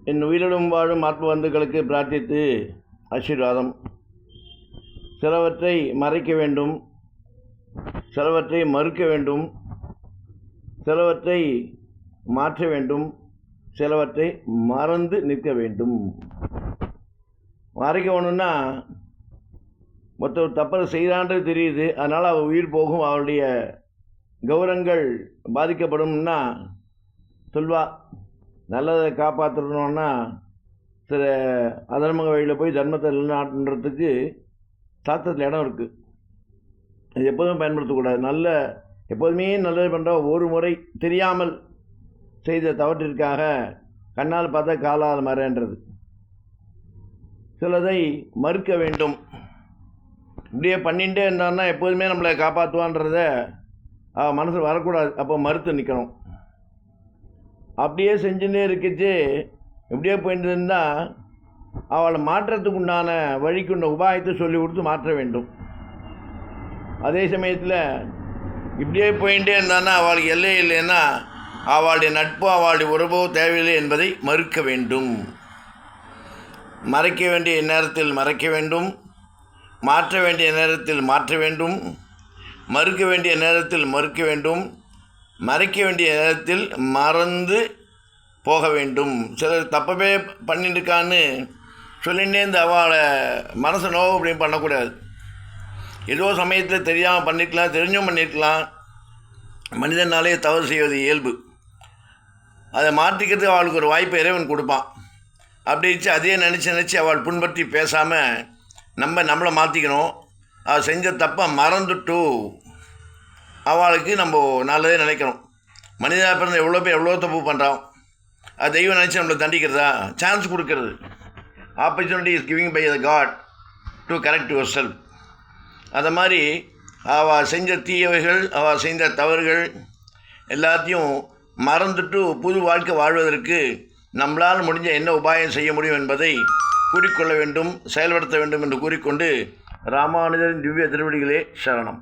என் உயிரிலும் வாழும் ஆத்ம பந்துக்களுக்கு பிரார்த்தித்து ஆசீர்வாதம். சிலவற்றை மறைக்க வேண்டும், சிலவற்றை மறுக்க வேண்டும், சிலவற்றை மாற்ற வேண்டும், சிலவற்றை மறந்து நிற்க வேண்டும். மறைக்க வேணும்னா மொத்தம் தப்பறை செய்கிறான்றது தெரியுது, அதனால் அவள் உயிர் போகும், அவளுடைய கௌரவங்கள் பாதிக்கப்படும்னா சொல்வா. நல்லதை காப்பாற்றணுன்னா சில அதர்மங்க வழியில் போய் தர்மத்தை நிலைநாட்டுன்றதுக்கு சாஸ்திரத்தில் இடம் இருக்குது. அது எப்போதுமே பயன்படுத்தக்கூடாது. எப்போதுமே நல்லது பண்ணுற ஒரு முறை தெரியாமல் செய்த தவற்றிற்காக கண்ணால் பார்த்தா காலால் மறைன்றது. சிலதை மறுக்க வேண்டும். இப்படியே பண்ணிகிட்டே இருந்தான்னா எப்போதுமே நம்மளை காப்பாற்றுவான்றத மனசு வரக்கூடாது. அப்போ மறுத்து நிற்கணும். அப்படியே செஞ்சுட்டே இருக்குச்சு எப்படியே போயிட்டு இருந்தால் அவளை மாற்றத்துக்கு உண்டான வழிக்குண்ட உபாயத்தை சொல்லி கொடுத்து மாற்ற வேண்டும். அதே சமயத்தில் இப்படியே போயிட்டே இருந்தான்னா அவளுக்கு எல்லை இல்லைன்னா அவளுடைய நட்போ அவளுடைய உறவோ தேவையில்லை என்பதை மறுக்க வேண்டும். மறைக்க வேண்டிய நேரத்தில் மறைக்க வேண்டும், மாற்ற வேண்டிய நேரத்தில் மாற்ற வேண்டும், மறுக்க வேண்டிய நேரத்தில் மறுக்க வேண்டும், மறைக்க வேண்டிய நேரத்தில் மறந்து போக வேண்டும். சிலர் தப்பவே பண்ணிட்டுருக்கான்னு சொல்லிகிட்டே இந்த அவளை மனசை நோவு அப்படின்னு பண்ணக்கூடாது. ஏதோ சமயத்தில் தெரியாமல் பண்ணியிருக்கலாம், தெரிஞ்சும் பண்ணியிருக்கலாம். மனிதனாலே தவறு செய்வது இயல்பு. அதை மாற்றிக்கிறதுக்கு அவளுக்கு ஒரு வாய்ப்பை இறைவன் கொடுப்பான். அப்படிச்சு அதே நினச்சி அவள் புண்பற்றி பேசாமல் நம்மளை மாற்றிக்கணும். அவள் செஞ்ச தப்பை மறந்துட்டு அவளுக்கு நம்ம நல்லதே நினைக்கணும். மனிதனாக பிறந்த எவ்வளோ பேர் எவ்வளோ தப்பு பண்ணுறான். அது தெய்வம் நினச்சி நம்மளை தண்டிக்கிறதா? சான்ஸ் கொடுக்கறது. Opportunity is giving by the God to correct yourself. அதை மாதிரி அவள் செஞ்ச தீயவைகள், அவள் செஞ்ச தவறுகள் எல்லாத்தையும் மறந்துட்டு புது வாழ்க்கை வாழ்வதற்கு நம்மளால் முடிஞ்ச என்ன உபாயம் செய்ய முடியும் என்பதை கூறிக்கொள்ள வேண்டும், செயல்படுத்த வேண்டும் என்று கூறிக்கொண்டு ராமானுஜரின் திவ்ய திருவடிகளே சரணம்.